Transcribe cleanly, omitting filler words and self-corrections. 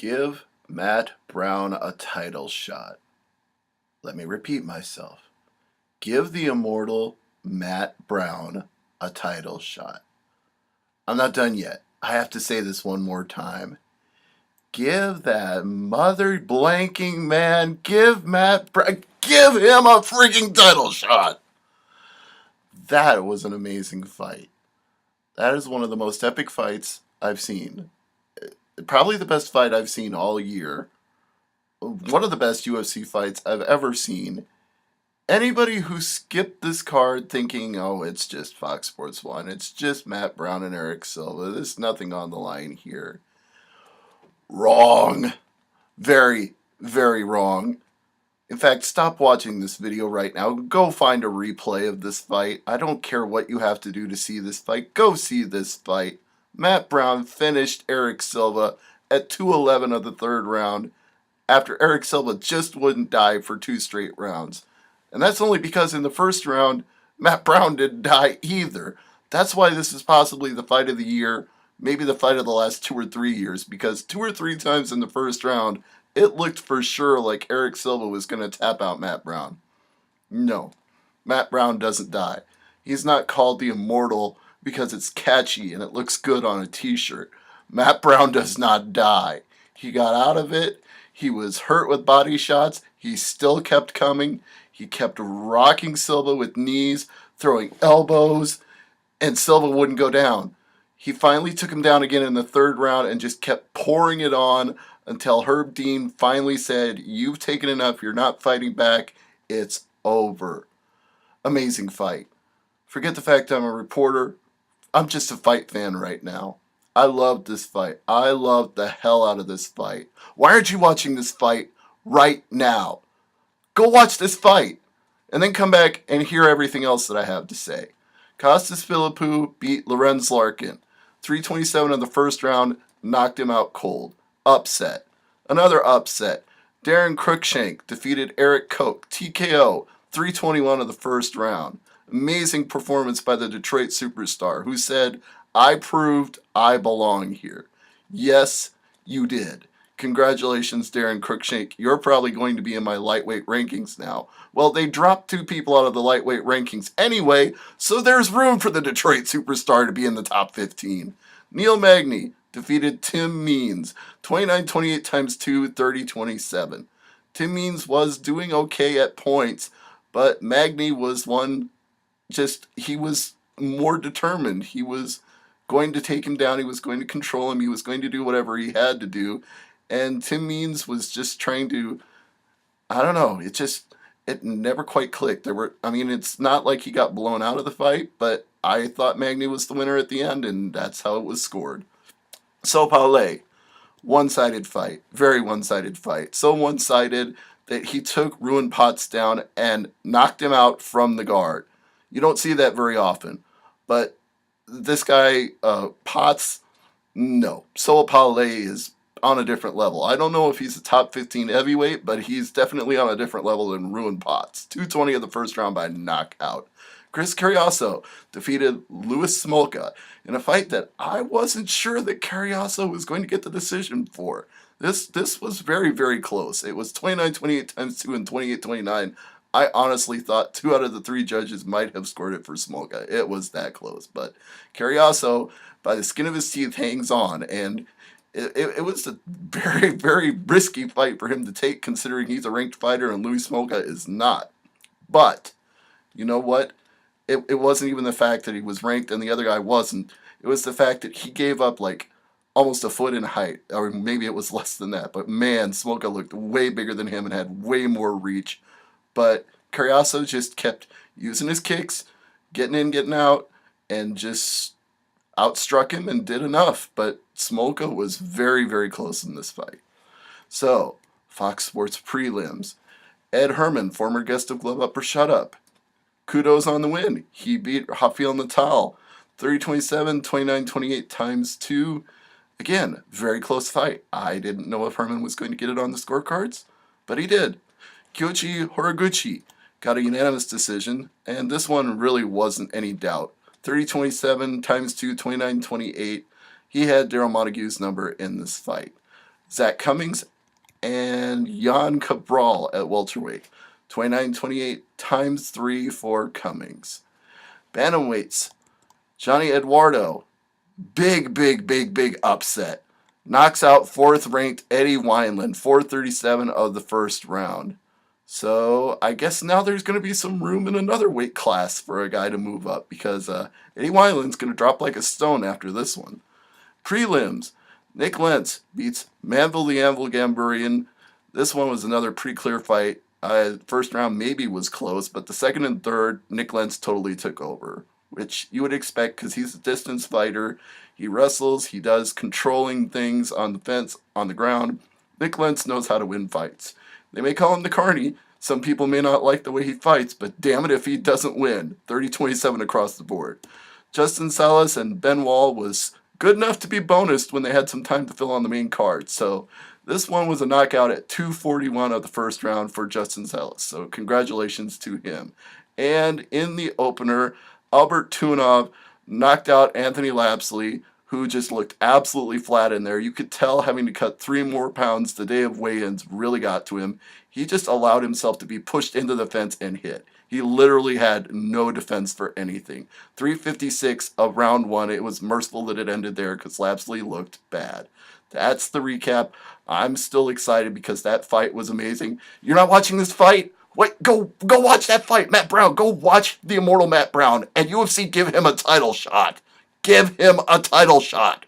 Give Matt Brown a title shot. Let me repeat myself. Give the immortal Matt Brown a title shot. I'm not done yet. I have to say this one more time. Give that mother blanking man, give him a freaking title shot. That was an amazing fight. That is one of the most epic fights I've seen. Probably the best fight I've seen all year. One of the best UFC fights I've ever seen. Anybody who skipped this card thinking, oh, it's just Fox Sports 1, it's just Matt Brown and Erick Silva, there's nothing on the line here. Wrong. Very, very wrong. In fact, stop watching this video right now. Go find a replay of this fight. I don't care what you have to do to see this fight. Go see this fight. Matt Brown finished Erick Silva at 2:11 of the third round after Erick Silva just wouldn't die for 2 straight rounds. And that's only because in the first round, Matt Brown didn't die either. That's why this is possibly the fight of the year, maybe the fight of the last 2 or 3 years, because 2 or 3 times in the first round, it looked for sure like Erick Silva was going to tap out Matt Brown. No, Matt Brown doesn't die. He's not called the Immortal because it's catchy and it looks good on a t-shirt. Matt Brown does not die. He got out of it. He was hurt with body shots. He still kept coming. He kept rocking Silva with knees, throwing elbows, and Silva wouldn't go down. He finally took him down again in the third round and just kept pouring it on until Herb Dean finally said, you've taken enough, you're not fighting back, it's over. Amazing fight. Forget the fact I'm a reporter. I'm just a fight fan right now. I loved this fight. I loved the hell out of this fight. Why aren't you watching this fight right now? Go watch this fight, and then come back and hear everything else that I have to say. Costas Philippou beat Lorenz Larkin. 3:27 of the first round, knocked him out cold. Upset. Another upset. Daron Cruickshank defeated Erik Koch. TKO. 3:21 of the first round. Amazing performance by the Detroit superstar who said, I proved I belong here. Yes, you did. Congratulations, Daron Cruickshank. You're probably going to be in my lightweight rankings now. Well, they dropped 2 people out of the lightweight rankings anyway, so there's room for the Detroit superstar to be in the top 15. Neil Magny defeated Tim Means. 29-28 times 2, 30-27. Tim Means was doing okay at points, but Magny was he was more determined. He was going to take him down. He was going to control him. He was going to do whatever he had to do. And Tim Means was just trying to, I don't know, it never quite clicked. It's not like he got blown out of the fight, but I thought Magny was the winner at the end, and that's how it was scored. So Palelei, one-sided fight, very one-sided fight. So one-sided that he took Ruan Potts down and knocked him out from the guard. You don't see that very often, but this guy, Potts, no. So Palelei is on a different level. I don't know if he's a top 15 heavyweight, but he's definitely on a different level than Ruan Potts. 2:20 of the first round by knockout. Chris Cariaso defeated Louis Smolka in a fight that I wasn't sure that Cariaso was going to get the decision for. This was very, very close. It was 29-28 times 2 and 28-29. I honestly thought 2 out of the 3 judges might have scored it for Smolka. It was that close. But Cariaso, by the skin of his teeth, hangs on, and it was a very, very risky fight for him to take, considering he's a ranked fighter and Louis Smolka is not. But, you know what? It wasn't even the fact that he was ranked and the other guy wasn't. It was the fact that he gave up like almost a foot in height, or maybe it was less than that. But man, Smolka looked way bigger than him and had way more reach. But Cariaso just kept using his kicks, getting in, getting out, and just outstruck him and did enough. But Smolka was very, very close in this fight. So, Fox Sports prelims. Ed Herman, former guest of Glove Up or Shut Up. Kudos on the win. He beat Rafael Natal. 30-27, 29-28 times 2. Again, very close fight. I didn't know if Herman was going to get it on the scorecards, but he did. Kyoji Horiguchi got a unanimous decision, and this one really wasn't any doubt. 30-27 times 2, 29-28. He had Darrell Montague's number in this fight. Zach Cummings, and Jan Cabral at welterweight. 29-28 times 3 for Cummings. Bantamweights. Johnny Eduardo. Big upset. Knocks out 4th ranked Eddie Wineland, 4:37 of the first round. So I guess now there's going to be some room in another weight class for a guy to move up, because Eddie Wineland's going to drop like a stone after this one. Prelims. Nick Lentz beats Manville the Anvil Gamburyan. This one was another pretty clear fight. First round maybe was close, but the second and third, Nick Lentz totally took over, which you would expect because he's a distance fighter. He wrestles, he does controlling things on the fence, on the ground. Nick Lentz knows how to win fights. They may call him the Carney. Some people may not like the way he fights, but damn it if he doesn't win. 30-27 across the board. Justin Salas and Ben Wall was good enough to be bonused when they had some time to fill on the main card. So this one was a knockout at 2:41 of the first round for Justin Salas. So congratulations to him. And in the opener, Albert Tunov knocked out Anthony Lapsley, who just looked absolutely flat in there. You could tell having to cut 3 more pounds the day of weigh-ins really got to him. He just allowed himself to be pushed into the fence and hit. He literally had no defense for anything. 3:56 of round 1. It was merciful that it ended there because Lapsley looked bad. That's the recap. I'm still excited because that fight was amazing. You're not watching this fight? Wait, go watch that fight, Matt Brown. Go watch the immortal Matt Brown, and UFC give him a title shot. Give him a title shot.